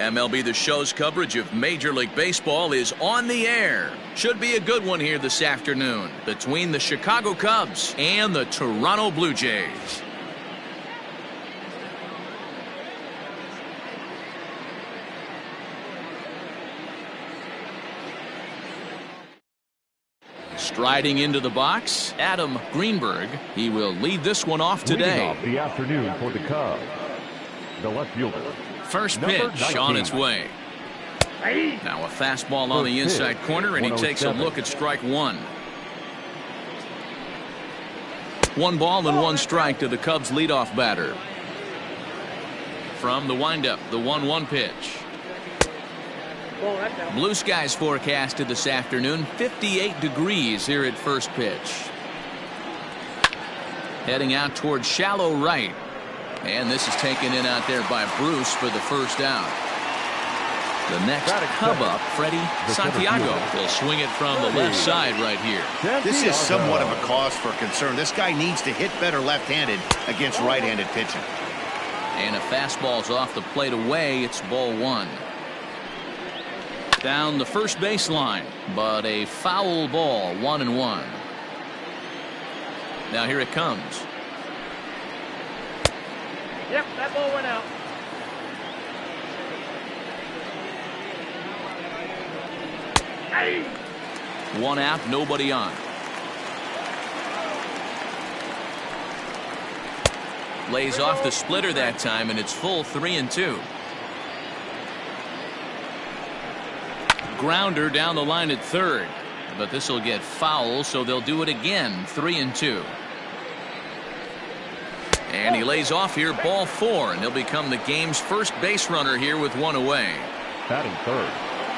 MLB The Show's coverage of Major League Baseball is on the air. Should be a good one here this afternoon between the Chicago Cubs and the Toronto Blue Jays. Striding into the box, Adam Greenberg. He will lead this one off today. Leading off the afternoon for the Cubs, the left fielder. First pitch on its way. Now a fastball on the inside corner, and he takes a look at strike one. 1 ball and 1 strike to the Cubs leadoff batter. From the windup, the 1-1 pitch. Blue skies forecasted this afternoon, 58 degrees here at first pitch. Heading out towards shallow right. And this is taken in out there by Bruce for the first out. The next Cub up, Freddie Santiago, will swing it from the left side right here. This is somewhat of a cause for concern. This guy needs to hit better left-handed against right-handed pitching. And a fastball's off the plate away. It's ball 1. Down the first baseline, but a foul ball, 1-1. Now here it comes. Yep, that ball went out. Hey. 1 out, nobody on. Lays off the splitter that time, and it's full 3-2. Grounder down the line at third, but this will get foul, so they'll do it again. 3-2. And he lays off here, ball 4, and he'll become the game's first base runner here with 1 away. Batting third.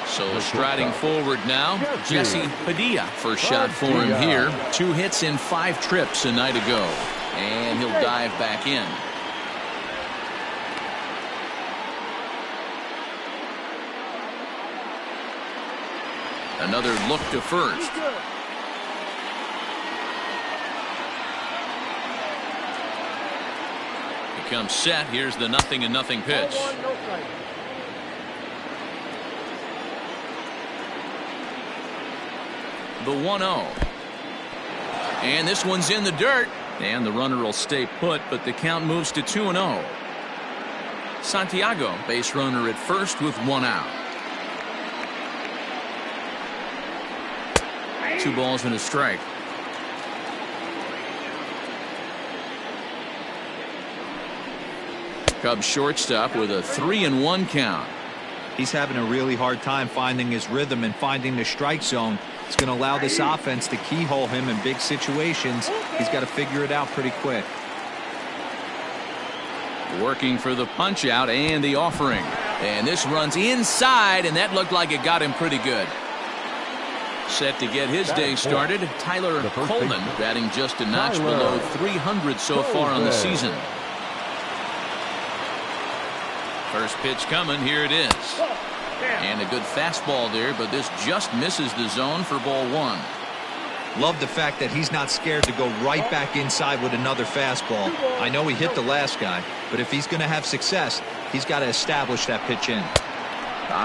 So striding forward now, Jesse Padilla. First shot for him here. 2 hits in 5 trips a night ago. And he'll dive back in. Another look to first. Comes set. Here's the 0-0 pitch. The 1-0. And this one's in the dirt. And the runner will stay put, but the count moves to 2-0. Santiago, base runner at first with 1 out. 2 balls and a strike. Cubs shortstop with a 3-1 count. He's having a really hard time finding his rhythm and finding the strike zone. It's going to allow this offense to keyhole him in big situations. He's got to figure it out pretty quick. Working for the punch out and the offering. And this runs inside, and that looked like it got him pretty good. Set to get his day started, Tyler Coleman, batting just a notch below 300 so far on the season. First pitch coming, here it is. And a good fastball there, but this just misses the zone for ball 1. Love the fact that he's not scared to go right back inside with another fastball. I know he hit the last guy, but if he's going to have success, he's got to establish that pitch in.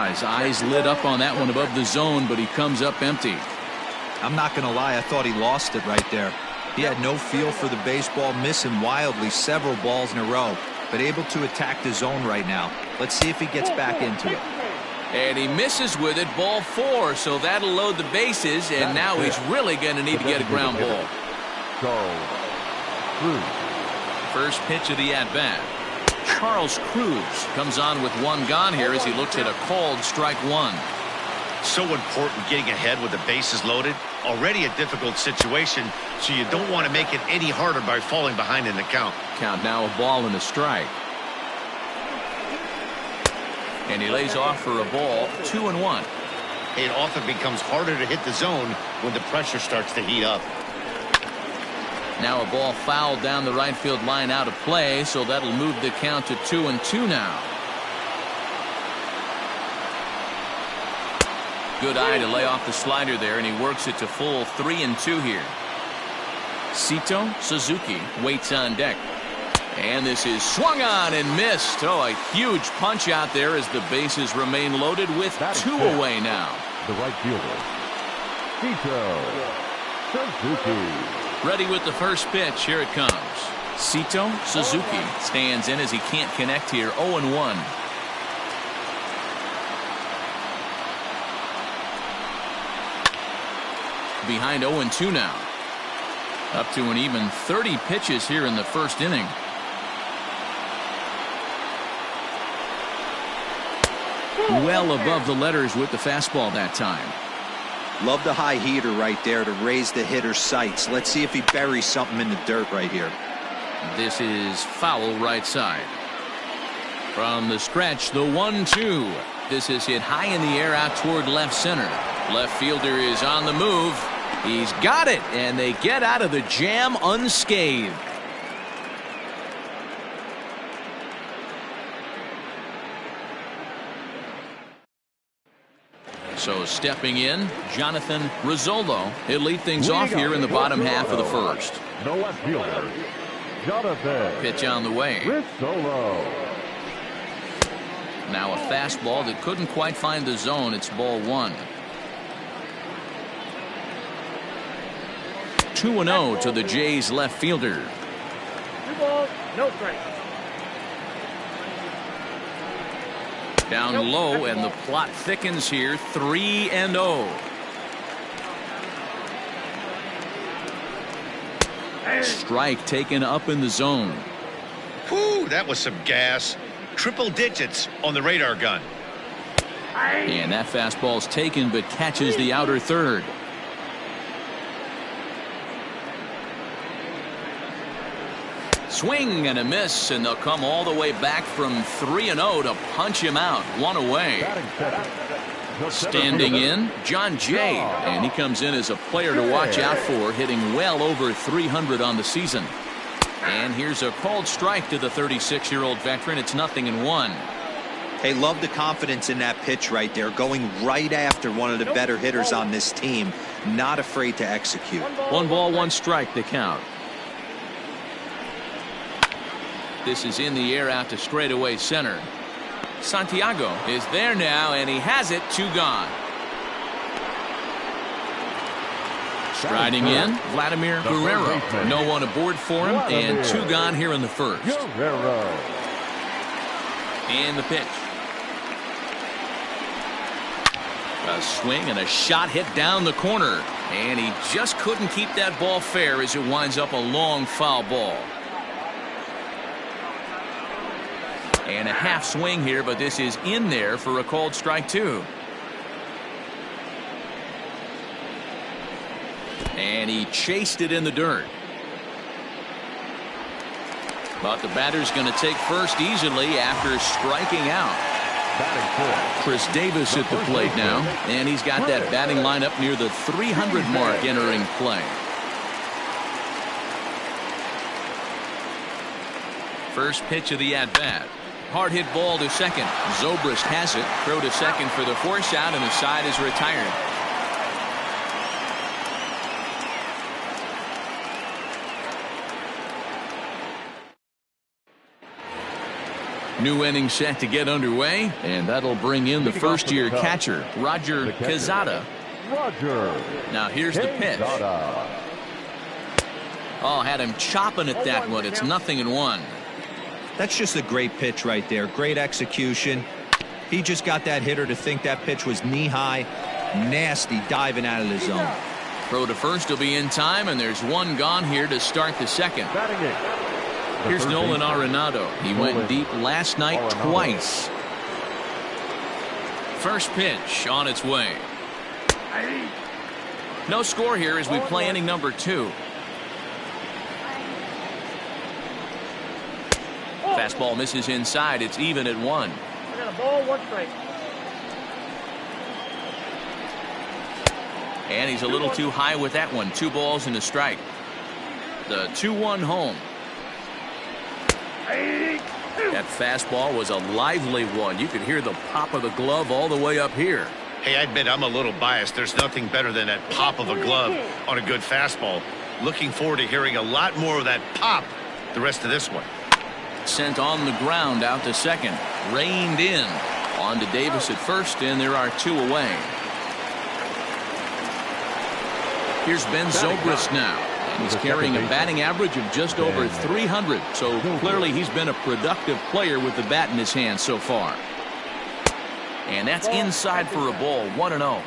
His eyes lit up on that one above the zone, but he comes up empty. I'm not going to lie, I thought he lost it right there. He had no feel for the baseball, missing wildly several balls in a row, but able to attack the zone right now. Let's see if he gets back into it. And he misses with it, ball 4, so that'll load the bases, and now he's really going to need to get a ground ball. First pitch of the at-bat. Charles Cruz comes on with 1 gone here as he looks at a called strike 1. So important getting ahead with the bases loaded. Already a difficult situation, so you don't want to make it any harder by falling behind in the count. Count now a ball and a strike. And he lays off for a ball, 2-1. It often becomes harder to hit the zone when the pressure starts to heat up. Now a ball fouled down the right field line out of play, so that'll move the count to 2-2 now. Good eye to lay off the slider there, and he works it to full 3-2 here. Sito Suzuki waits on deck. And this is swung on and missed. Oh, a huge punch out there as the bases remain loaded with two away now. The right fielder, Cito Suzuki. Ready with the first pitch. Here it comes. Cito Suzuki stands in as he can't connect here. 0-1. Behind 0-2 now. Up to an even 30 pitches here in the first inning. Well above the letters with the fastball that time. Love the high heater right there to raise the hitter's sights. Let's see if he buries something in the dirt right here. This is foul right side. From the stretch, the 1-2. This is hit high in the air out toward left center. Left fielder is on the move. He's got it, and they get out of the jam unscathed. So stepping in, Jonathan Rizzolo. He'll lead things off here in the bottom half of the first. The left fielder, Jonathan. Pitch on the way. Rizzolo. Now a fastball that couldn't quite find the zone. It's ball one. 2-0 to the Jays left fielder. 2 balls, no strikes. Down low, and the plot thickens here. 3-0. Strike taken up in the zone. Whew, that was some gas. Triple digits on the radar gun. And that fastball's taken but catches the outer third. Swing and a miss, and they'll come all the way back from 3-0 to punch him out. One away. Standing in, John Jay, and he comes in as a player to watch out for, hitting well over 300 on the season. And here's a called strike to the 36-year-old veteran. It's 0-1. Hey, love the confidence in that pitch right there, going right after one of the better hitters on this team. Not afraid to execute. 1 ball, 1 strike to count. This is in the air out to straightaway center. Santiago is there now, and he has it. 2 gone. Striding in, Vladimir Guerrero. No one aboard for him, and 2 gone here in the first. Guerrero. And the pitch. A swing and a shot hit down the corner, and he just couldn't keep that ball fair as it winds up a long foul ball. And a half swing here, but this is in there for a called strike 2. And he chased it in the dirt. But the batter's going to take first easily after striking out. Chris Davis at the plate now, and he's got that batting lineup near the 300 mark entering play. First pitch of the at-bat. Hard hit ball to second. Zobrist has it. Throw to second for the force out, and the side is retired. New inning set to get underway, and that'll bring in the first-year catcher, Roger Quezada. Now here's the pitch. Oh, had him chopping at that one. It's 0-1. That's just a great pitch right there. Great execution. He just got that hitter to think that pitch was knee-high. Nasty diving out of the zone. Throw to first will be in time, and there's 1 gone here to start the second. Here's Nolan Arenado. He went deep last night twice. First pitch on its way. No score here as we play inning number 2. Fastball misses inside. It's even at 1. I got a ball, 1 strike. And he's a little too high with that one. 2 balls and a strike. The 2-1 home. That fastball was a lively one. You could hear the pop of the glove all the way up here. Hey, I admit I'm a little biased. There's nothing better than that pop of a glove on a good fastball. Looking forward to hearing a lot more of that pop the rest of this one. sent on the ground out to second. Reined in. On to Davis at first, and there are 2 away. Here's Ben Zobrist now. And he's carrying a batting average of just over 300. So clearly he's been a productive player with the bat in his hand so far. And that's inside for a ball. 1-0.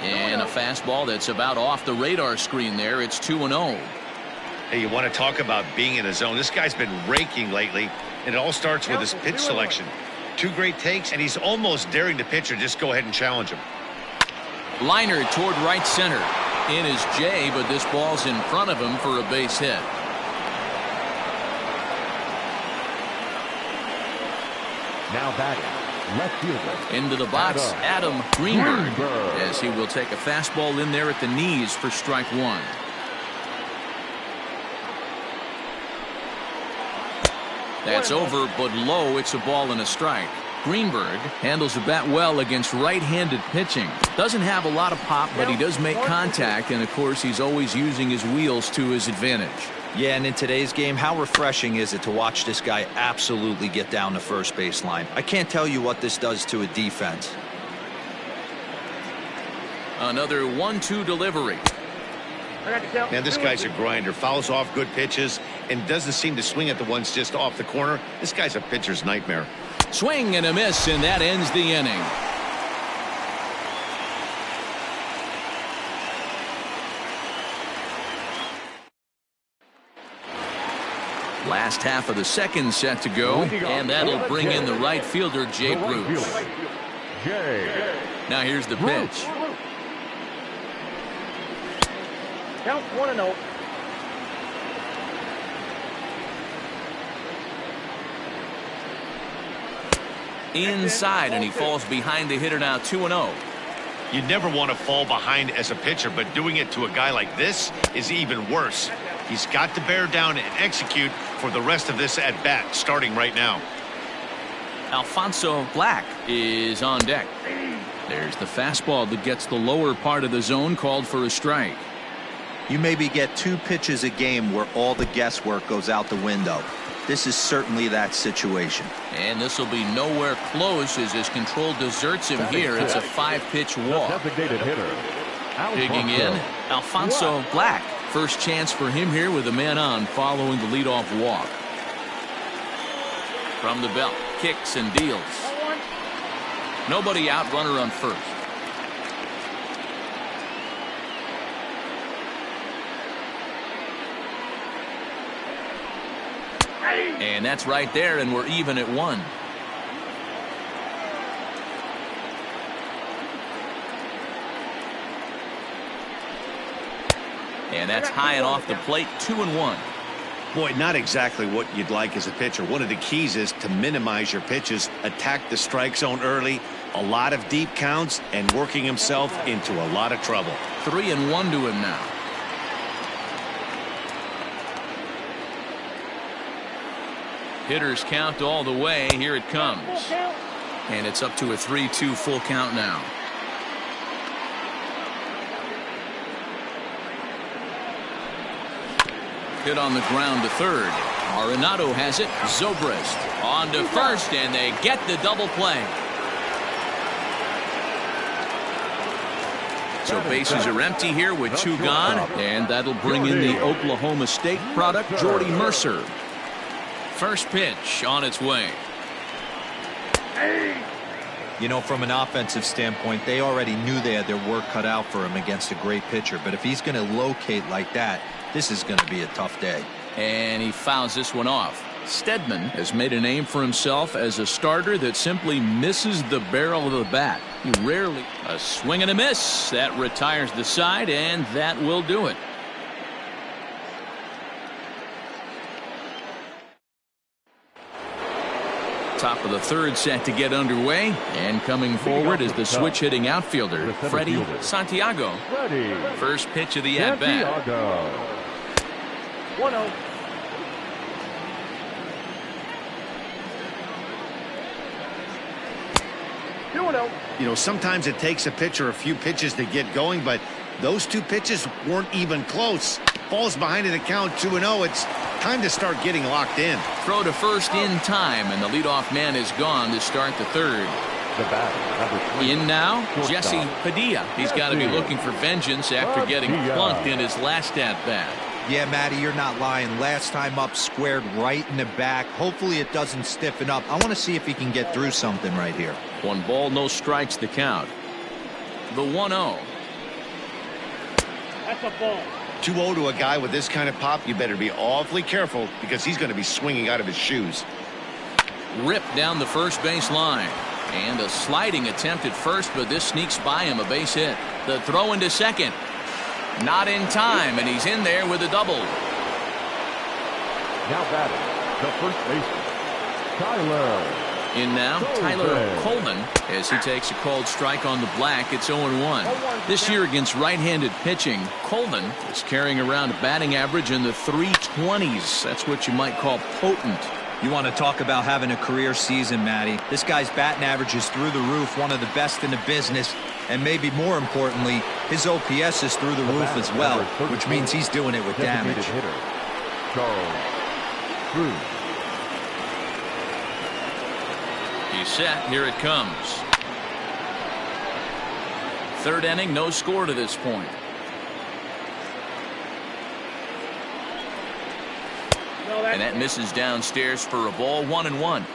And a fastball that's about off the radar screen there. It's 2-0. Hey, you want to talk about being in a zone? This guy's been raking lately, and it all starts with his pitch selection. 2 great takes, and he's almost daring the pitcher just go ahead and challenge him. Liner toward right center. In is Jay, but this ball's in front of him for a base hit. Now batting, left fielder. Into the box, Adam Greenberg, as he will take a fastball in there at the knees for strike 1. That's over, but low. It's a ball and a strike. Greenberg handles the bat well against right-handed pitching. Doesn't have a lot of pop, but he does make contact, and of course he's always using his wheels to his advantage. Yeah, and in today's game, how refreshing is it to watch this guy absolutely get down the first base line? I can't tell you what this does to a defense. Another 1-2 delivery. Man, this guy's a grinder. Fouls off good pitches and doesn't seem to swing at the ones just off the corner. This guy's a pitcher's nightmare. Swing and a miss, and that ends the inning. Last half of the second set to go, and that'll bring in the right fielder, Jay Bruce. Now here's the pitch. Count 1-0. Inside, and he falls behind the hitter now. 2-0. You never want to fall behind as a pitcher, but doing it to a guy like this is even worse. He's got to bear down and execute for the rest of this at bat, starting right now. Alfonso Black is on deck. There's the fastball that gets the lower part of the zone, called for a strike. You maybe get 2 pitches a game where all the guesswork goes out the window. This is certainly that situation. And this will be nowhere close as his control deserts him here. It's a 5-pitch walk. Digging in, Alfonso Black. First chance for him here with a man on following the leadoff walk. From the belt, kicks and deals. Nobody out, runner on first. And that's right there, and we're even at 1. And that's high and off the plate. 2-1. Boy, not exactly what you'd like as a pitcher. One of the keys is to minimize your pitches, attack the strike zone early, a lot of deep counts, and working himself into a lot of trouble. 3-1 to him now. Hitters count all the way. Here it comes. And it's up to a 3-2 full count now. Hit on the ground to third. Arenado has it. Zobrist on to first, and they get the double play. So bases are empty here with 2 gone, and that'll bring in the Oklahoma State product, Jordy Mercer. First pitch on its way. You know, from an offensive standpoint, they already knew they had their work cut out for him against a great pitcher. But if he's going to locate like that, this is going to be a tough day. And he fouls this one off. Stedman has made a name for himself as a starter that simply misses the barrel of the bat. He rarely. A swing and a miss. That retires the side, and that will do it. Top of the third set to get underway, and coming forward is the switch-hitting outfielder, Freddie Santiago. First pitch of the at-bat. 1-0. You know, sometimes it takes a pitcher a few pitches to get going, but Those two pitches weren't even close. Falls behind in the count 2-0. It's time to start getting locked in. Throw to first in time, and the leadoff man is gone to start the third. The batter, number 3. In now, Shortstop. Jesse Padilla. He's got to be looking for vengeance after getting plunked in his last at-bat. Yeah, Matty, you're not lying. Last time up, squared right in the back. Hopefully it doesn't stiffen up. I want to see if he can get through something right here. 1 ball, no strikes the count. The 1-0. That's a ball. 2-0 to a guy with this kind of pop, you better be awfully careful because he's going to be swinging out of his shoes. Ripped down the first base line. And a sliding attempt at first, but this sneaks by him, a base hit. The throw into second. Not in time, and he's in there with a double. Now batting, the first baseman, Tyler. In now, Tyler Coleman, as he takes a called strike on the black. It's 0-1. This year against right-handed pitching, Coleman is carrying around a batting average in the 320s. That's what you might call potent. You want to talk about having a career season, Matty. This guy's batting average is through the roof, one of the best in the business, and maybe more importantly, his OPS is through the roof as well, which means he's doing it with damage. Hitter, Charles Cruz. He's set. Here it comes. Third inning, no score to this point. And that misses downstairs for a ball. 1-1.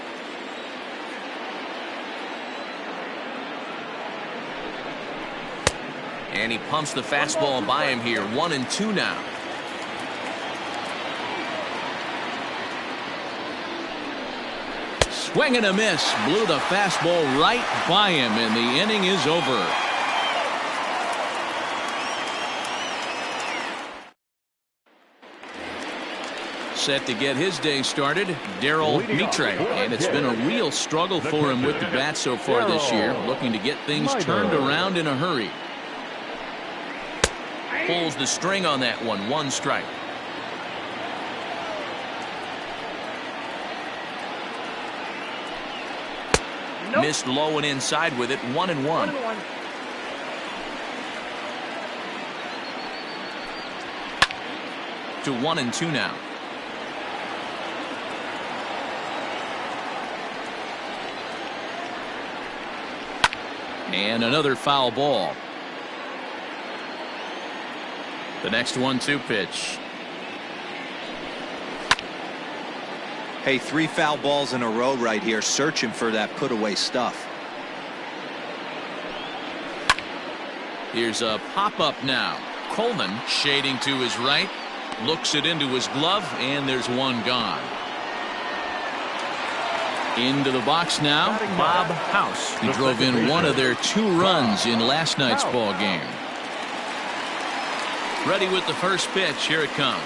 And he pumps the fastball by him here. 1-2 now. Swing and a miss. Blew the fastball right by him, and the inning is over. Set to get his day started, Darryl Mitre, and it's been a real struggle for him with the bat so far this year, looking to get things turned around in a hurry. Pulls the string on that one. 1 strike. Nope. Missed low and inside with it. 1-1. To 1-2 now. And another foul ball. The next 1-2 pitch. Hey, 3 foul balls in a row right here, searching for that put-away stuff. Here's a pop-up now. Coleman shading to his right. Looks it into his glove, and there's one gone. Into the box now, Bob House. He drove in one of their 2 runs in last night's ball game. Ready with the first pitch. Here it comes.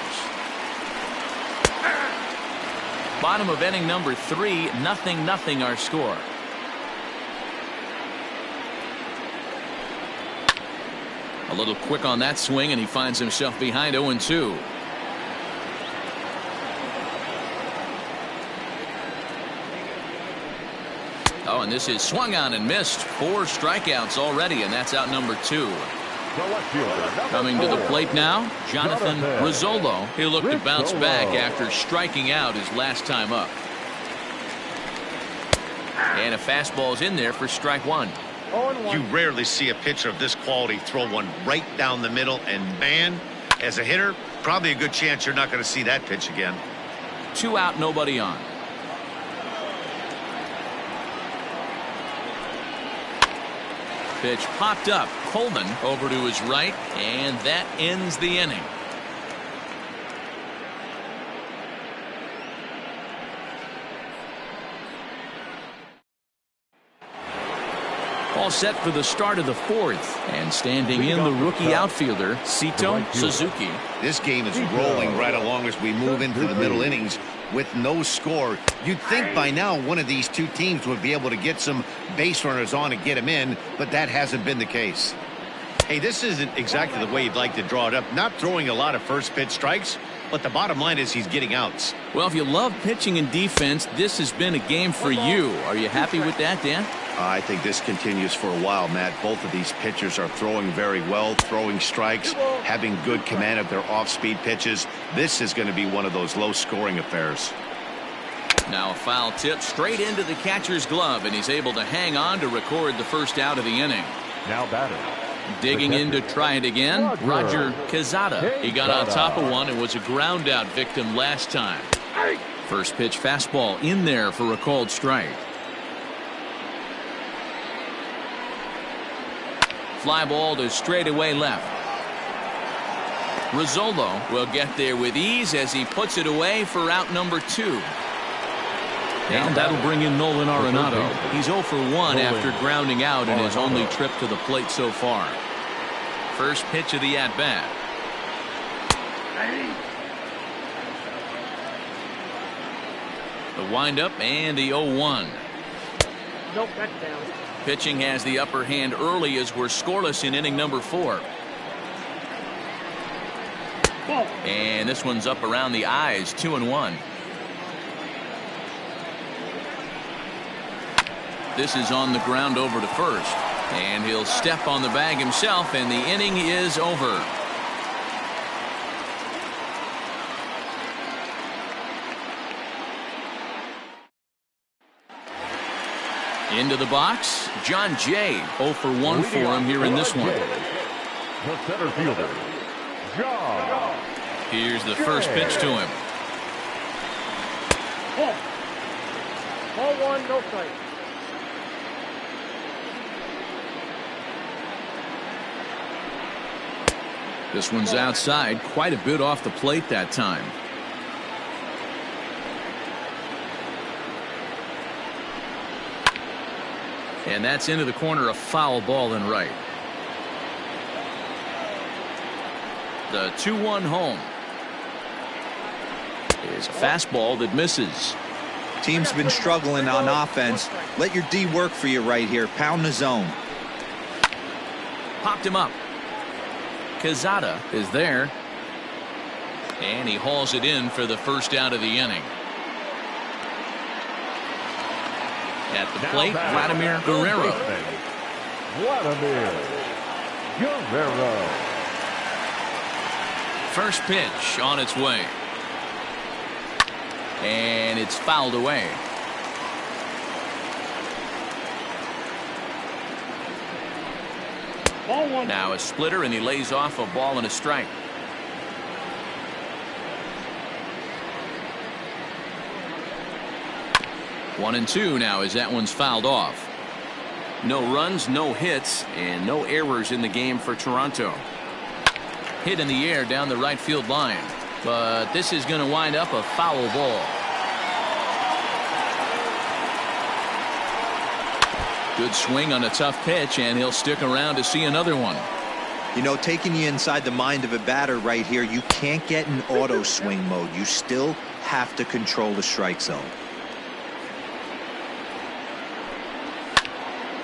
Bottom of inning number 3, 0-0 our score. A little quick on that swing, and he finds himself behind 0-2. Oh, and this is swung on and missed. 4 strikeouts already, and that's out number 2. Coming to the plate now, Jonathan Rizzolo. He'll look to bounce back after striking out his last time up. And a fastball's in there for strike 1. You rarely see a pitcher of this quality throw one right down the middle, and man, as a hitter, probably a good chance you're not going to see that pitch again. 2 out, nobody on. Pitch popped up. Coleman over to his right, and that ends the inning. All set for the start of the 4th, and standing in the rookie outfielder, Sito Suzuki. This game is rolling right along as we move into the middle innings with no score. You'd think by now one of these 2 teams would be able to get some base runners on and get them in, but that hasn't been the case. Hey, this isn't exactly the way you'd like to draw it up. Not throwing a lot of first pitch strikes, but the bottom line is he's getting outs. Well, if you love pitching and defense, this has been a game for you. Are you happy with that, Dan? I think this continues for a while, Matt. Both of these pitchers are throwing very well, throwing strikes, having good command of their off-speed pitches. This is going to be one of those low-scoring affairs. Now a foul tip straight into the catcher's glove, and he's able to hang on to record the first out of the inning. Now batter. Digging in to try it again, Roger Quezada. He got on top of one and was a ground out victim last time. First pitch fastball in there for a called strike. Fly ball to straightaway left. Rizzolo will get there with ease as he puts it away for out number 2. And that'll bring in Nolan Arenado. He's 0 for 1 after grounding out in his only trip to the plate so far. First pitch of the at-bat. The windup and the 0-1. Nope, that's down. Pitching has the upper hand early as we're scoreless in inning number 4. And this one's up around the eyes, 2-1. This is on the ground over to first. And he'll step on the bag himself, and the inning is over. Into the box, John Jay. 0 for 1 for him here in this one. The center fielder, John. Here's the first pitch to him. Ball 1, no strike. This one's outside, quite a bit off the plate that time. And that's into the corner, a foul ball and right. The 2-1 home is a fastball that misses. Team's been struggling on offense. Let your D work for you right here. Pound the zone. Popped him up. Quezada is there. And he hauls it in for the first out of the inning. At the plate, Vladimir Guerrero. Vladimir Guerrero. First pitch on its way. And it's fouled away. Now a splitter, and he lays off a ball and a strike. One and two now as that one's fouled off. No runs, no hits, and no errors in the game for Toronto. Hit in the air down the right field line, but this is going to wind up a foul ball. Good swing on a tough pitch, and he'll stick around to see another one. You know, taking you inside the mind of a batter right here, you can't get in auto swing mode. You still have to control the strike zone.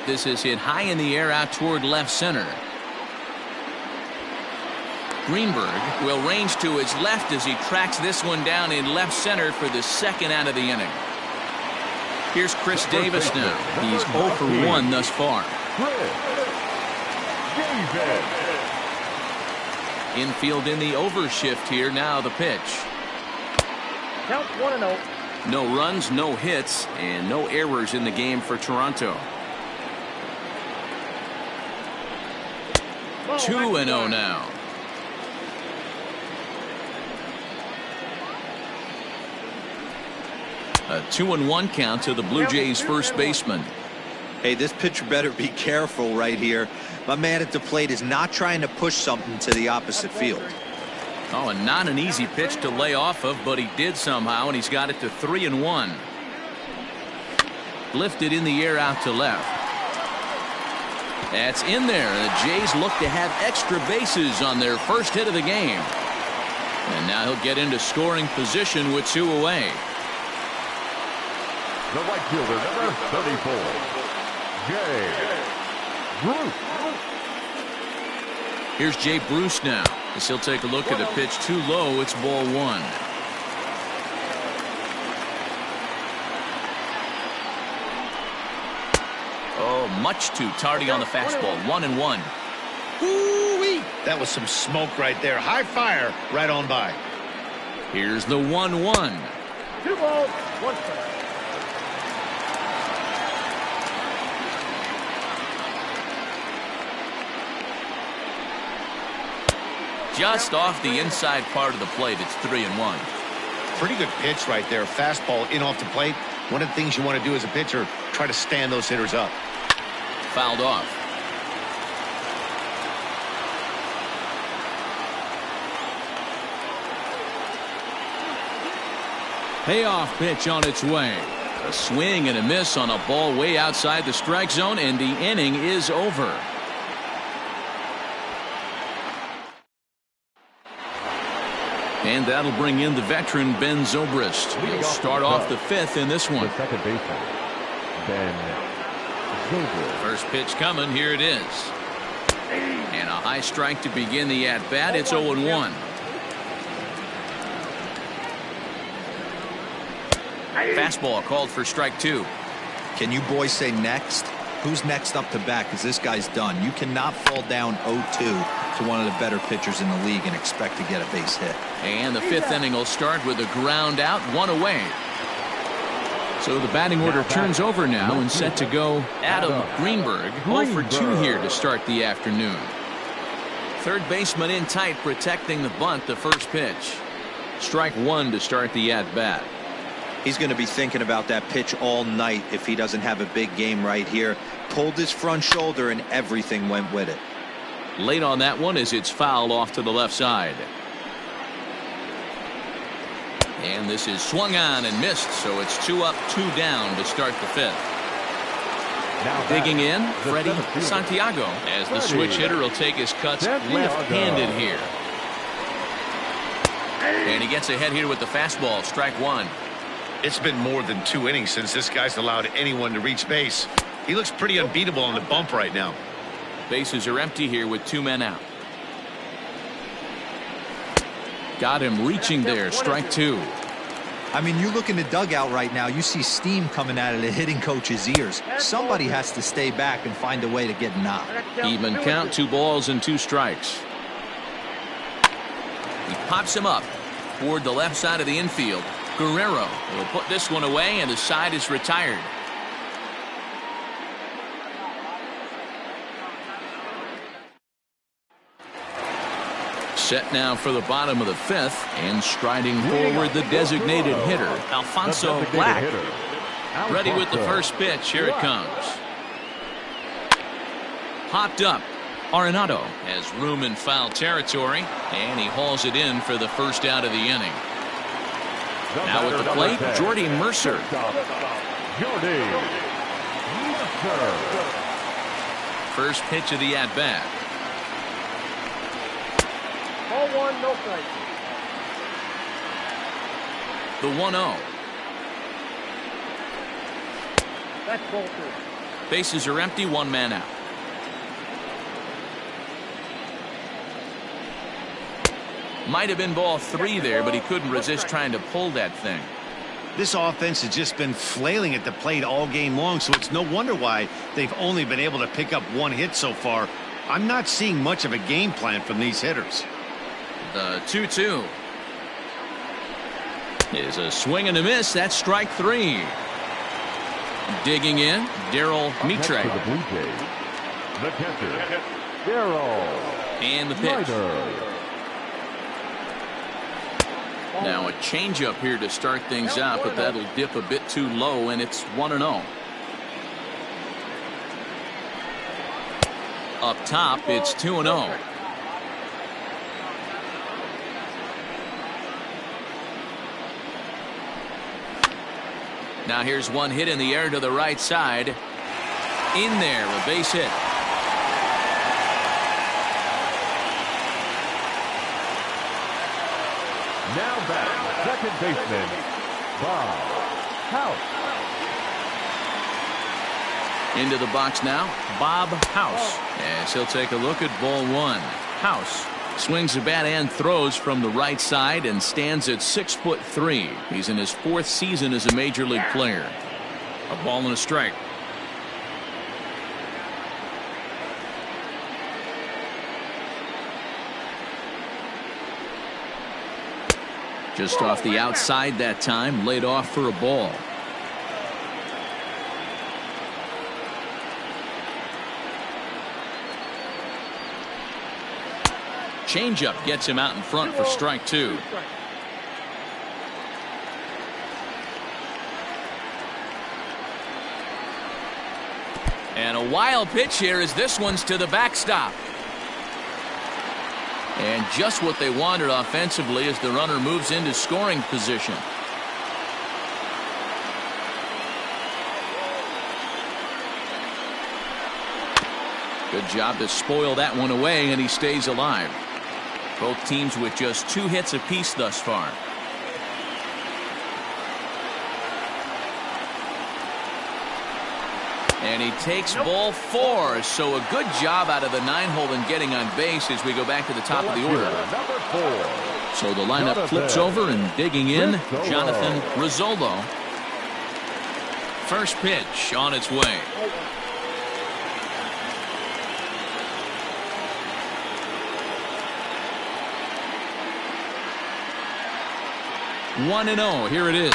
This is hit high in the air out toward left center. Greenberg will range to his left as he tracks this one down in left center for the second out of the inning. Here's Chris Davis now. He's 0 for 1 thus far. Infield in the overshift here. Now the pitch. Count 1-0. No runs, no hits, and no errors in the game for Toronto. 2-0 now. A 2-1 count to the Blue Jays first baseman. Hey, this pitcher better be careful right here. My man at the plate is not trying to push something to the opposite field. Oh, and not an easy pitch to lay off of, but he did somehow, and he's got it to 3-1. Lifted in the air out to left. That's in there. The Jays look to have extra bases on their first hit of the game. And now he'll get into scoring position with 2 away. The right fielder, number 34, Jay Bruce. Here's Jay Bruce now, as he'll take a look at a pitch too low. It's ball 1. Oh, much too tardy on the fastball. 1-1. Ooh-wee. That was some smoke right there. High fire right on by. Here's the 1-1. 2 balls, 1 strike. Just off the inside part of the plate. It's 3-1. Pretty good pitch right there. Fastball in off the plate. One of the things you want to do as a pitcher, try to stand those hitters up. Fouled off. Payoff pitch on its way. A swing and a miss on a ball way outside the strike zone, and the inning is over. And that'll bring in the veteran Ben Zobrist. He'll start off the 5th in this one. The second baseman, Ben Zobrist. First pitch coming. Here it is. And a high strike to begin the at-bat. It's 0-1. Fastball called for strike 2. Can you boys say next? Who's next up to bat? Because this guy's done. You cannot fall down 0-2 to one of the better pitchers in the league and expect to get a base hit. And the 5th inning will start with a ground out, 1 away. So the batting order turns over now and set to go Adam Greenberg. 0 for 2 here to start the afternoon. Third baseman in tight, protecting the bunt. The first pitch. Strike 1 to start the at-bat. He's going to be thinking about that pitch all night if he doesn't have a big game right here. Pulled his front shoulder and everything went with it. Late on that one as it's fouled off to the left side. And this is swung on and missed, so it's 2 up, 2 down to start the 5th. Now digging in, Freddie Santiago, as the switch hitter will take his cuts left-handed here. And he gets ahead here with the fastball. Strike 1. It's been more than 2 innings since this guy's allowed anyone to reach base. He looks pretty unbeatable on the bump right now. Bases are empty here with 2 men out. Got him reaching there. Strike 2. I mean, you look in the dugout right now, you see steam coming out of the hitting coach's ears. Somebody has to stay back and find a way to get knocked. Even count, 2 balls and 2 strikes. He pops him up toward the left side of the infield. Guerrero will put this one away, and the side is retired. Set now for the bottom of the 5th, and striding forward the designated hitter, Alfonso Black. Ready with the first pitch. Here it comes. Popped up. Arenado has room in foul territory, and he hauls it in for the first out of the inning. Now at the plate, Jordy Mercer. First pitch of the at-bat. Ball 1, no strike. The 1-0. That's ball 2. Bases are empty, 1 man out. Might have been ball 3 there, but he couldn't resist trying to pull that thing. This offense has just been flailing at the plate all game long, so it's no wonder why they've only been able to pick up 1 hit so far. I'm not seeing much of a game plan from these hitters. The 2-2 is a swing and a miss. That's strike 3. Digging in, Darryl Mitre. The Blue Jays, the catcher, Darryl. And the pitch. Now a changeup here to start things out, but that'll dip a bit too low, and it's 1-0. Up top, it's 2-0. Now here's one hit in the air to the right side. In there, a base hit. Now back, second baseman, Bob House. Into the box now, Bob House. As he'll take a look at ball 1. House swings the bat and throws from the right side and stands at 6'3". He's in his 4th season as a major league player. A ball and a strike. Just off the outside that time, laid off for a ball. Changeup gets him out in front for strike 2. And a wild pitch here as this one's to the backstop. And just what they wanted offensively as the runner moves into scoring position. Good job to spoil that one away, and he stays alive. Both teams with just 2 hits apiece thus far. And he takes ball 4, so a good job out of the 9-hole in getting on base as we go back to the top of the order. So the lineup flips over, and digging in, Jonathan Rizzolo. First pitch on its way. One and 0. Here it is.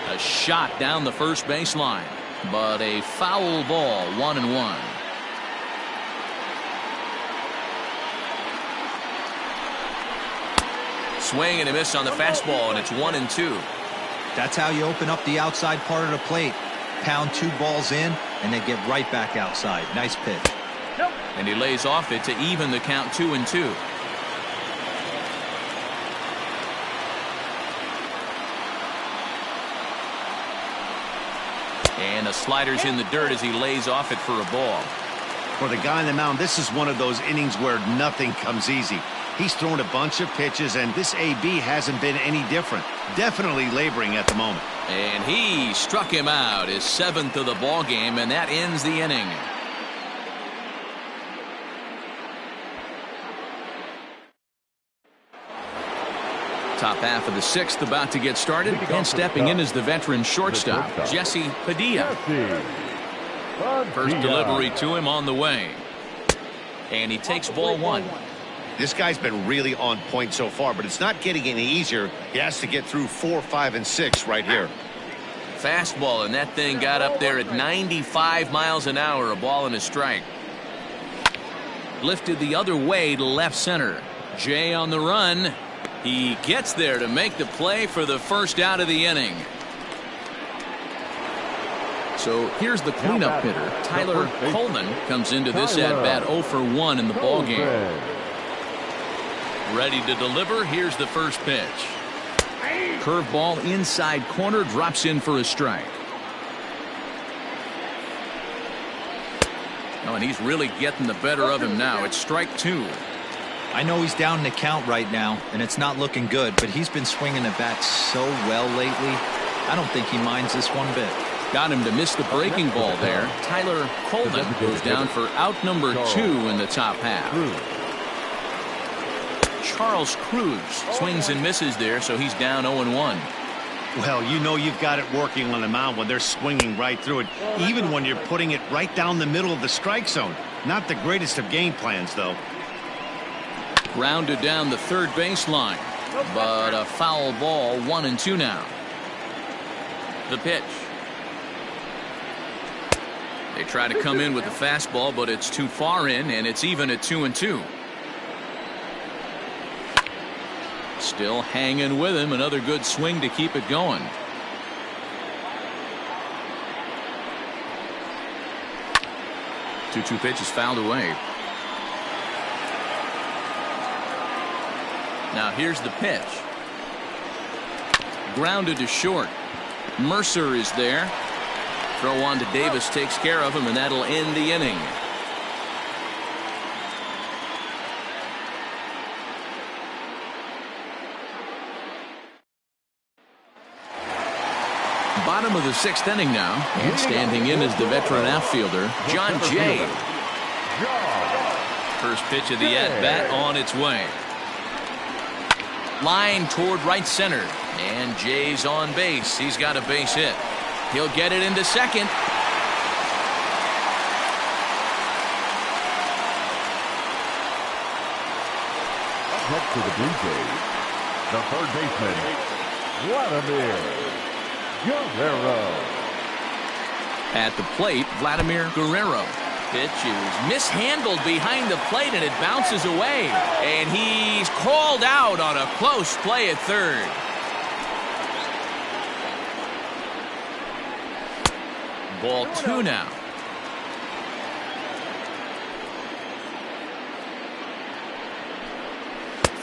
A shot down the first baseline. But a foul ball, 1-1. Swing and a miss on the fastball, and it's 1-2. That's how you open up the outside part of the plate. Pound 2 balls in, and then get right back outside. Nice pitch. And he lays off it to even the count 2-2. And the slider's in the dirt as he lays off it for a ball. For the guy on the mound, this is one of those innings where nothing comes easy. He's thrown a bunch of pitches, and this AB hasn't been any different. Definitely laboring at the moment. And he struck him out, his 7th of the ball game, and that ends the inning. Top half of the 6th about to get started, and stepping in is the veteran shortstop, Jesse Padilla. First delivery to him on the way. And he takes ball 1. This guy's been really on point so far, but it's not getting any easier. He has to get through 4, 5, and 6 right here. Fastball, and that thing got up there at 95 miles an hour, a ball and a strike. Lifted the other way to left center. Jay on the run. He gets there to make the play for the first out of the inning. So here's the cleanup hitter. Tyler Coleman comes into this at-bat 0 for 1 in the ballgame. Ready to deliver. Here's the first pitch. Curveball inside corner, drops in for a strike. Oh, and he's really getting the better of him now. It's strike 2. I know he's down in the count right now, and it's not looking good, but he's been swinging the bat so well lately. I don't think he minds this one bit. Got him to miss the breaking ball there. Tyler Coleman goes down for out number 2 in the top half. Charles Cruz swings and misses there, so he's down 0-1. Well, you know you've got it working on the mound when they're swinging right through it, even when you're putting it right down the middle of the strike zone. Not the greatest of game plans, though. Grounded down the third baseline, but a foul ball, 1-2 now. The pitch. They try to come in with the fastball, but it's too far in, and it's even at 2-2. Still hanging with him. Another good swing to keep it going. Two pitches fouled away. Now here's the pitch. Grounded to short. Mercer is there. Throw on to Davis takes care of him, and that'll end the inning. Bottom of the 6th inning now, and standing in is the veteran outfielder, John Jay. First pitch of the at-bat on its way. Line toward right center, and Jay's on base. He's got a base hit. He'll get it into second. Up next to the Blue Jays, the third baseman, Vladimir Guerrero. At the plate, Vladimir Guerrero. Pitch is mishandled behind the plate, and it bounces away. And he's called out on a close play at third. Ball 2 now.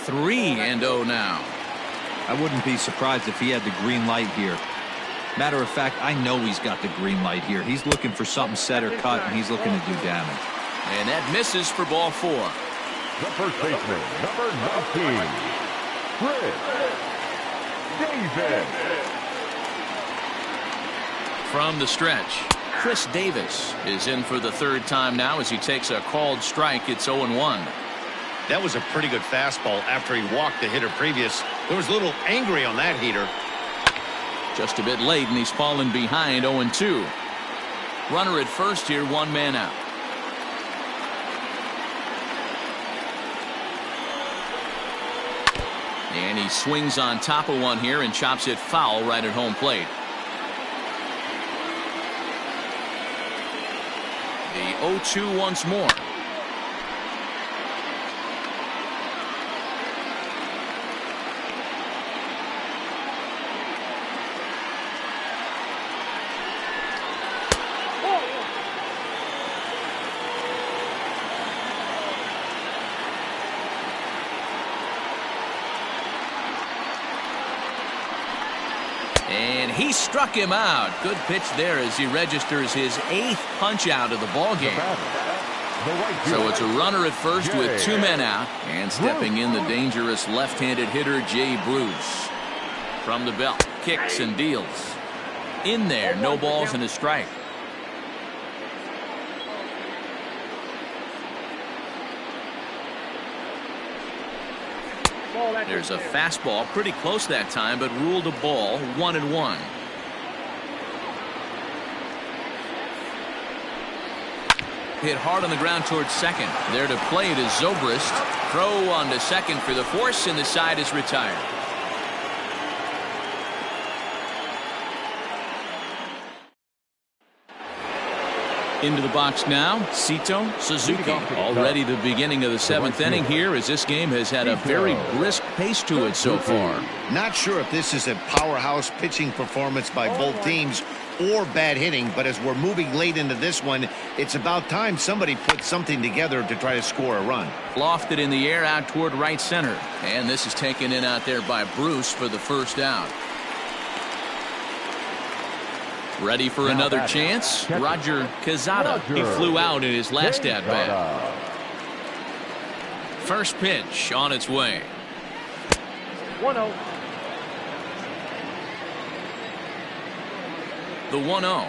Three and 0 now. I wouldn't be surprised if he had the green light here. Matter of fact, I know he's got the green light here. He's looking for something set or cut, and he's looking to do damage. And that misses for ball 4. The first baseman, number 19, Chris Davis. From the stretch, Chris Davis is in for the third time now as he takes a called strike. It's 0-1. That was a pretty good fastball after he walked the hitter previous. There was a little angry on that heater. Just a bit late, and he's fallen behind 0-2. Runner at first here, 1 man out. And he swings on top of one here and chops it foul right at home plate. The 0-2 once more. And he struck him out. Good pitch there as he registers his 8th punch out of the ball game. So it's a runner at first with 2 men out, and stepping in the dangerous left-handed hitter Jay Bruce. From the belt, kicks and deals. In there, no balls and a strike. There's a fastball pretty close that time, but ruled a ball, 1-1. Hit hard on the ground towards second. There to play it is Zobrist. Throw on to second for the force, and the side is retired. Into the box now, Sito Suzuki. Already the beginning of the 7th inning here, as this game has had a very brisk pace to it so far. Not sure if this is a powerhouse pitching performance by both teams or bad hitting, but as we're moving late into this one, it's about time somebody put something together to try to score a run. Lofted in the air out toward right center. And this is taken in out there by Bruce for the first out. Ready for another chance? Roger Quezada. He flew out in his last at-bat. First pitch on its way. 1-0. The 1-0.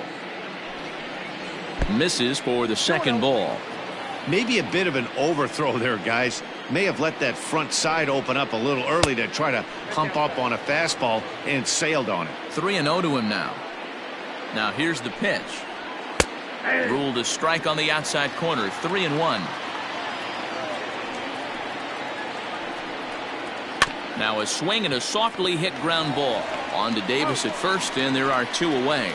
Misses for the second ball. Maybe a bit of an overthrow there, guys. May have let that front side open up a little early to try to hump up on a fastball and sailed on it. 3-0 to him now. Now here's the pitch. Ruled a strike on the outside corner. 3-1. Now a swing and a softly hit ground ball. On to Davis at first, and there are 2 away.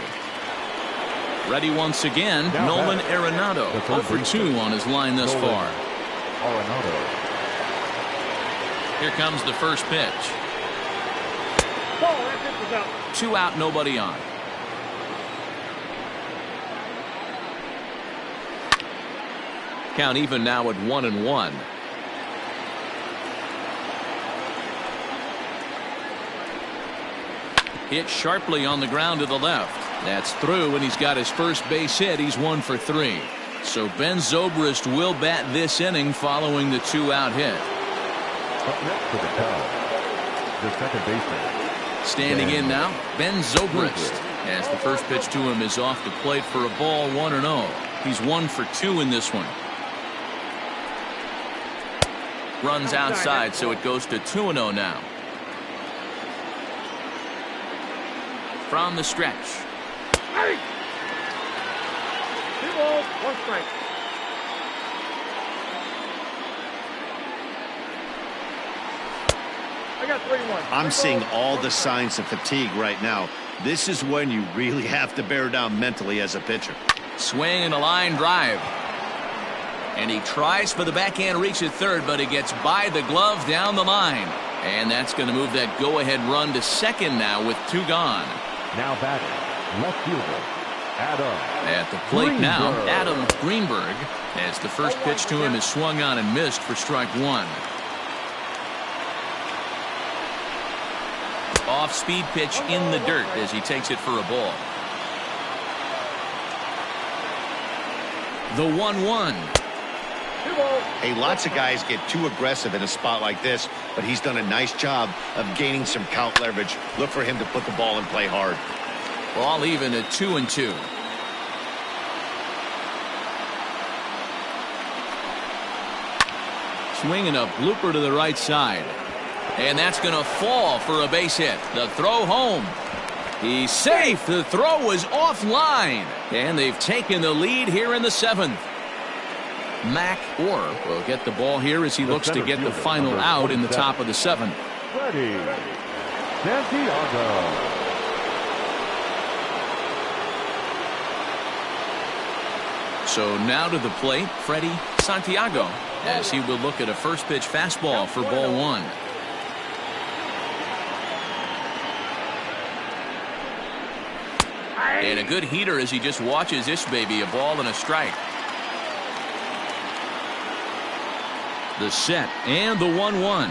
Ready once again, Nolan Arenado. 0 for 2 on his line thus far. Here comes the first pitch. 2 out, nobody on. Count even now at 1-1. Hit sharply on the ground to the left. That's through, and he's got his first base hit. He's 1 for 3. So Ben Zobrist will bat this inning following the 2-out hit. Up next to the count, the second baseman. Standing in now, Ben Zobrist. As the first pitch to him is off the plate for a ball, 1-0. He's 1 for 2 in this one. Runs outside, so it goes to 2-0 now. From the stretch. 2 balls, 1 strike. I got 3-1. I'm seeing all the signs of fatigue right now. This is when you really have to bear down mentally as a pitcher. Swing and a line drive. And he tries for the backhand reach at third, but it gets by the glove down the line. And that's going to move that go-ahead run to second now with 2 gone. Now batting, left fielder, Adam. At the plate now, Adam Greenberg, as the first pitch to him is swung on and missed for strike 1. Off-speed pitch in the dirt as he takes it for a ball. The 1-1. Hey, lots of guys get too aggressive in a spot like this, but he's done a nice job of gaining some count leverage. Look for him to put the ball in play hard. Ball even at 2-2. Swinging a blooper to the right side. And that's going to fall for a base hit. The throw home. He's safe. The throw was offline. And they've taken the lead here in the 7th. Mac Orr will get the ball here as he looks to get the final out in the top of the 7th. Ready, Santiago. So now to the plate, Freddie Santiago, as he will look at a first pitch fastball for ball 1. And a good heater as he just watches this baby, a ball and a strike. The set and the 1-1.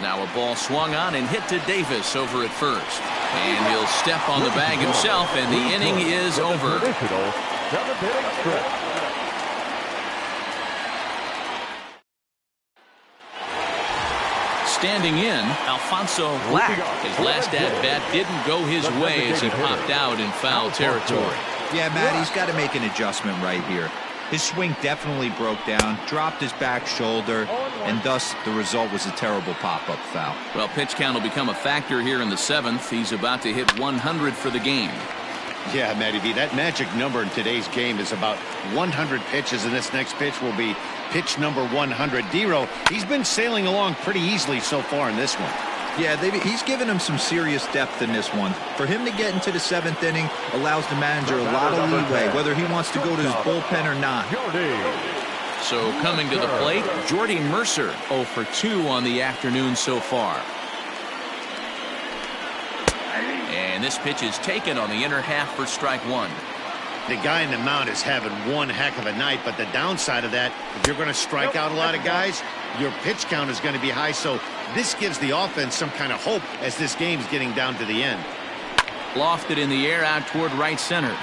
Now a ball swung on and hit to Davis over at first. And he'll step on the bag himself, and the inning is over. Standing in, Alfonso Lack. His last at-bat didn't go his way as he popped out in foul territory. Yeah, Matt, he's got to make an adjustment right here. His swing definitely broke down, dropped his back shoulder, and thus the result was a terrible pop-up foul. Well, pitch count will become a factor here in the 7th. He's about to hit 100 for the game. Yeah, Matty V, that magic number in today's game is about 100 pitches, and this next pitch will be pitch number 100. Dero, he's been sailing along pretty easily so far in this one. Yeah, he's given him some serious depth in this one. For him to get into the 7th inning allows the manager a lot of leeway, whether he wants to go to his bullpen or not. So coming to the plate, Jordy Mercer 0 for 2 on the afternoon so far. And this pitch is taken on the inner half for strike 1. The guy in the mound is having one heck of a night, but the downside of that, if you're going to strike out a lot of guys, your pitch count is going to be high. So this gives the offense some kind of hope as this game's getting down to the end. Lofted in the air out toward right center.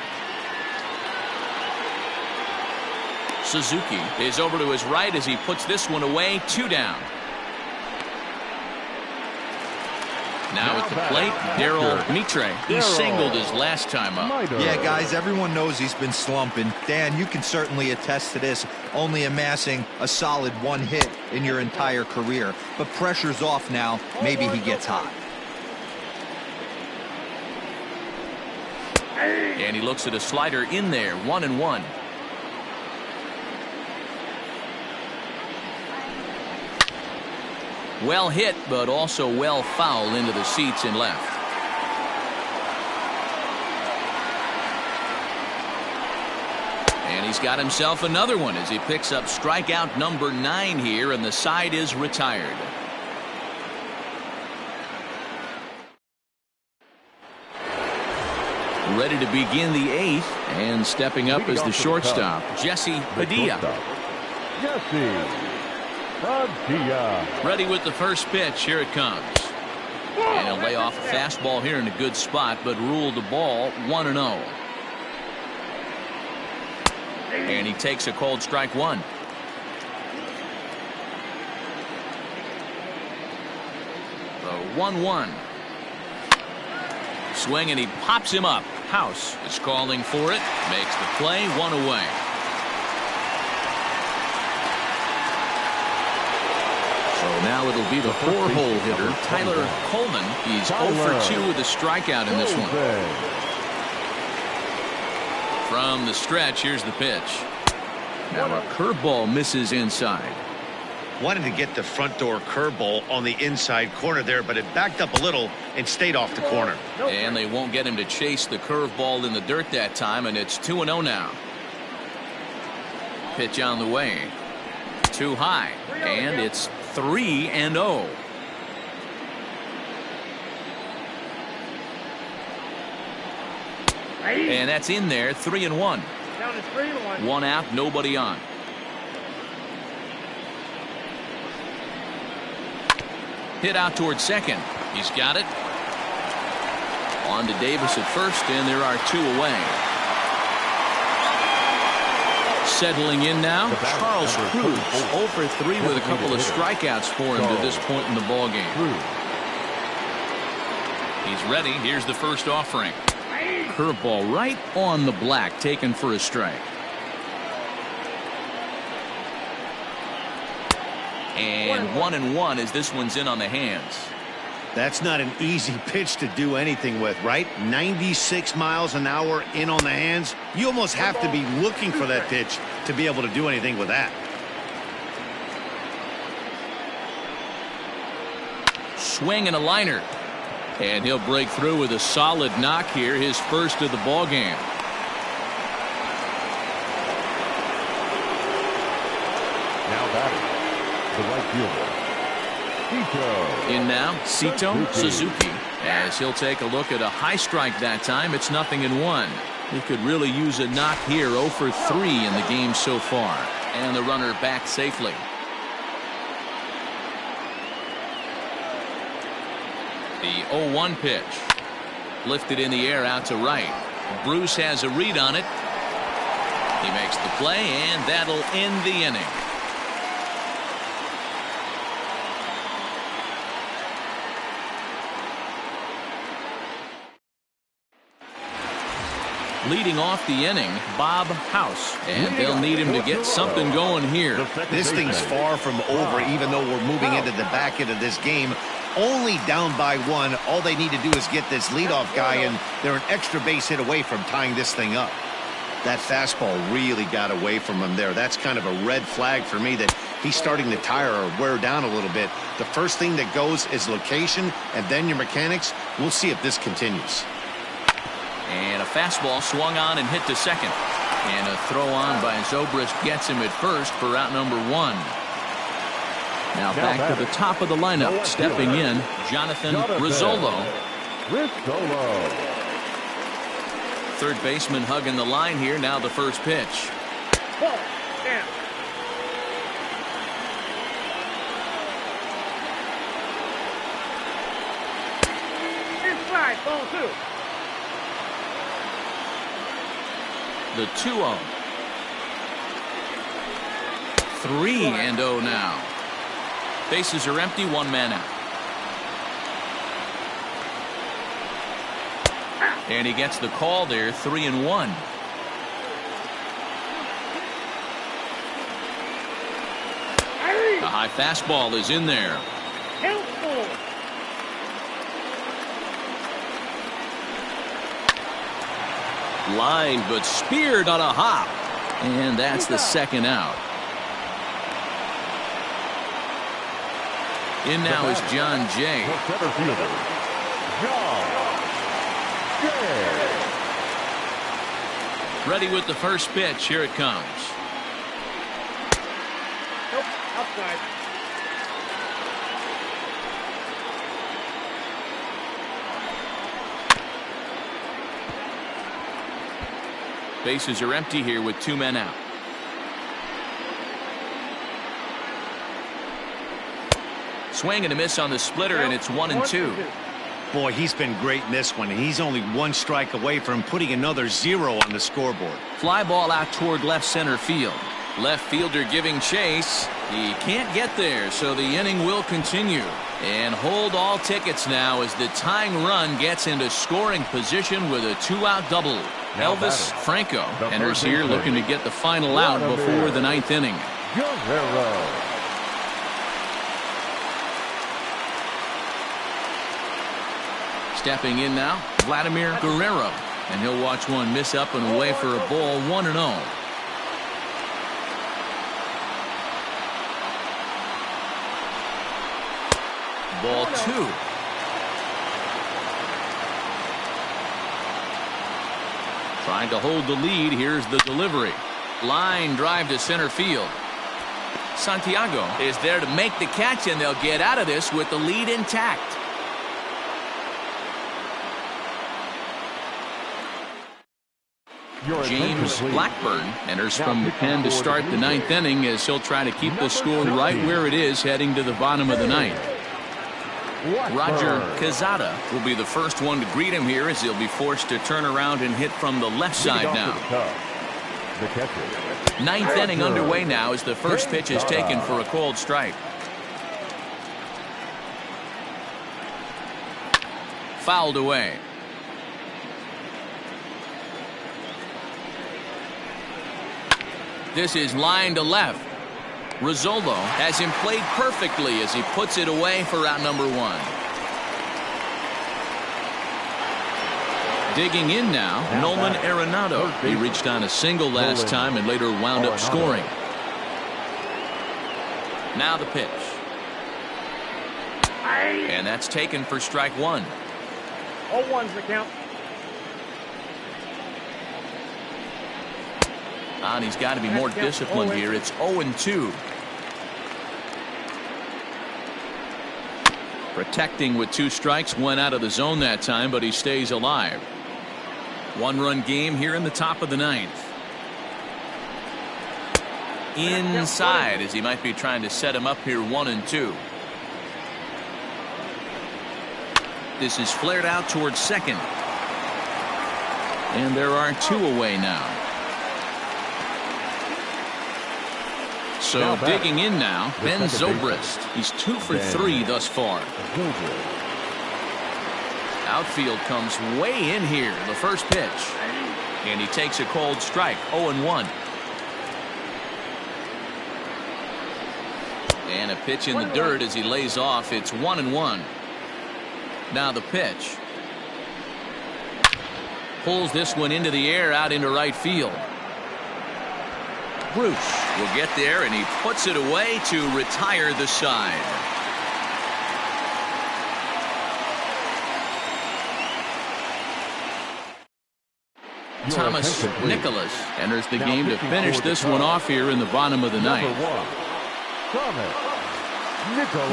Suzuki is over to his right as he puts this one away. 2 down. Now at the plate, Daryl Mitre. He singled his last time up. Yeah, guys, everyone knows he's been slumping. Dan, you can certainly attest to this, only amassing a solid 1 hit in your entire career. But pressure's off now. Maybe he gets hot. And he looks at a slider in there. 1-1. Well hit, but also well fouled into the seats and left. And he's got himself another one as he picks up strikeout number 9 here, and the side is retired. Ready to begin the 8th, and stepping up is the shortstop, Jesse Padilla. Ready with the first pitch. Here it comes. And he'll lay off a fastball here in a good spot, but ruled the ball 1-0. And he takes a cold strike 1. The 1-1. Swing, and he pops him up. House is calling for it. Makes the play. 1 away. So now it'll be the 4-hole hitter, Tyler Coleman. He's 0 for 2 with a strikeout in this one. From the stretch, here's the pitch. Now a curveball misses inside. Wanted to get the front door curveball on the inside corner there, but it backed up a little and stayed off the corner. And they won't get him to chase the curveball in the dirt that time, and it's 2-0 now. Pitch on the way. Too high, and it's 3-0. And that's in there, 3-1. Down to 3-1. One out, nobody on. Hit out towards second. He's got it. On to Davis at first, and there are 2 away. Settling in now, Charles Cruz, 0 for 3 with a couple of strikeouts for him to this point in the ballgame. He's ready. Here's the first offering. Curveball right on the black, taken for a strike. And 1-1 as this one's in on the hands. That's not an easy pitch to do anything with, right? 96 miles an hour in on the hands. You almost have to be looking for that pitch to be able to do anything with that. Swing and a liner. And he'll break through with a solid knock here, his first of the ball game. Now batting, the right fielder, In now, Sito Suzuki, as he'll take a look at a high strike that time. It's 0-1. He could really use a knock here. 0 for 3 in the game so far. And the runner back safely. The 0-1 pitch. Lifted in the air out to right. Bruce has a read on it. He makes the play, and that'll end the inning. Leading off the inning, Bob House, and they'll need him to get something going here. This thing's far from over, even though we're moving into the back end of this game. Only down by 1. All they need to do is get this leadoff guy, and they're an extra base hit away from tying this thing up. That fastball really got away from him there. That's kind of a red flag for me that he's starting to tire or wear down a little bit. The first thing that goes is location, and then your mechanics. We'll see if this continues. And a fastball swung on and hit to second. And a throw on by Zobrist gets him at first for out number 1. Now back to the top of the lineup. Stepping in, Jonathan Rizzolo. Third baseman hugging the line here. Now the first pitch. Ball. Down. Inside. Ball 2. The 2-0. 3-0 now. Bases are empty, 1 man out. And he gets the call there, 3-1. The high fastball is in there. Line, but speared on a hop. And that's the second out. In now is John Jay. Ready with the first pitch. Here it comes. Nope. Outside. Bases are empty here with 2 men out. Swing and a miss on the splitter, and it's 1-2. Boy, he's been great in this one. He's only 1 strike away from putting another 0 on the scoreboard. Fly ball out toward left center field. Left fielder giving chase. He can't get there, so the inning will continue. And hold all tickets now as the tying run gets into scoring position with a 2-out double. Elvis Franco enters here looking to get the final out before the 9th inning. Stepping in now, Vladimir Guerrero, and he'll watch one miss up and away for a ball, 1-0. Ball 2. Trying to hold the lead. Here's the delivery. Line drive to center field. Santiago is there to make the catch, and they'll get out of this with the lead intact. James Blackburn enters from the pen to start the 9th inning, as he'll try to keep the score right where it is heading to the bottom of the 9th. Roger Quezada will be the first one to greet him here, as he'll be forced to turn around and hit from the left side now. 9th inning underway now as the first pitch is taken for a called strike. Fouled away. This is line to left. Rizzolo has him played perfectly as he puts it away for out number 1. Digging in now, Nolan Arenado. He reached on a single last time and later wound up scoring. Now the pitch. And that's taken for strike 1. 0-1's the count. And he's got to be more disciplined here. It's 0-2. Protecting with 2 strikes, went out of the zone that time, but he stays alive. 1-run game here in the top of the 9th. Inside, as he might be trying to set him up here. 1-2. This is flared out towards second. And there are 2 away now. So digging in now, Ben Zobrist. He's 2 for 3 thus far. Outfield comes way in here. The first pitch. And he takes a cold strike. 0-1. And a pitch in the dirt as he lays off. It's 1-1. Now the pitch. Pulls this one into the air out into right field. Bruce will get there, and he puts it away to retire the side. Thomas Nicholas enters the game to finish this one off here in the bottom of the 9th.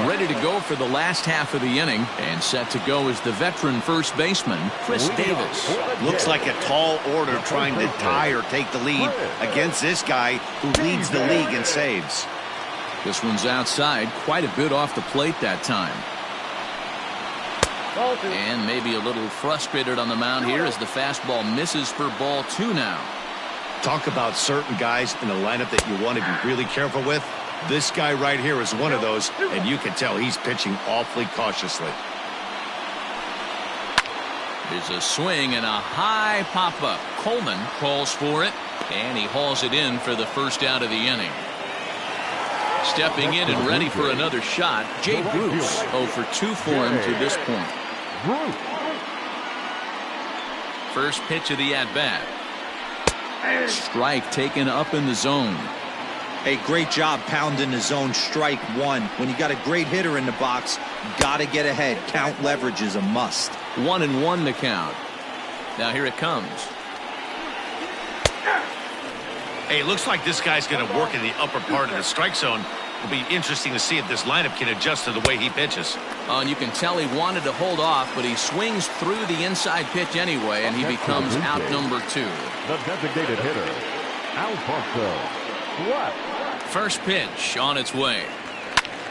Ready to go for the last half of the inning, and set to go is the veteran first baseman, Chris Davis. Looks like a tall order trying to tie or take the lead against this guy who leads the league in saves. This one's outside, quite a bit off the plate that time. And maybe a little frustrated on the mound here as the fastball misses for ball 2 now. Talk about certain guys in the lineup that you want to be really careful with. This guy right here is one of those, and you can tell he's pitching awfully cautiously. There's a swing and a high pop-up. Coleman calls for it, and he hauls it in for the first out of the inning. Stepping in and ready for another shot, Jay Bruce. 0 for 2 for him to this point. First pitch of the at-bat. Strike taken up in the zone. Hey, great job pounding the zone. Strike 1. When you got a great hitter in the box, got to get ahead. Count leverage is a must. 1-1 to count. Now here it comes. Hey, looks like this guy's going to work in the upper part of the strike zone. It'll be interesting to see if this lineup can adjust to the way he pitches. And you can tell he wanted to hold off, but he swings through the inside pitch anyway, and he becomes out number 2. The designated hitter, Alfonso. What? First pitch on its way.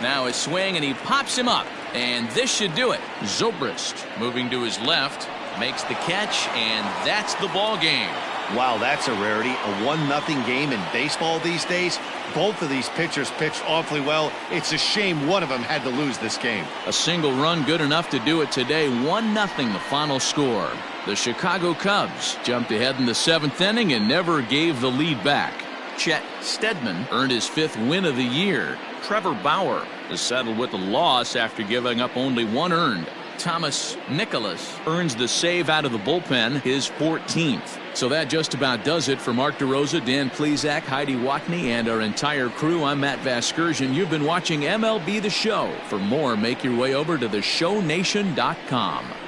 Now a swing, and he pops him up, and this should do it. Zobrist moving to his left, makes the catch, and that's the ball game. Wow, that's a rarity. A 1-0 game in baseball these days. Both of these pitchers pitched awfully well. It's a shame one of them had to lose this game. A single run good enough to do it today. 1-0 the final score. The Chicago Cubs jumped ahead in the 7th inning and never gave the lead back. Chet Steadman earned his 5th win of the year. Trevor Bauer is settled with a loss after giving up only 1 earned. Thomas Nicholas earns the save out of the bullpen, his 14th. So that just about does it for Mark DeRosa, Dan Plesac, Heidi Watney, and our entire crew. I'm Matt Vasgersian. You've been watching MLB The Show. For more, make your way over to theshownation.com.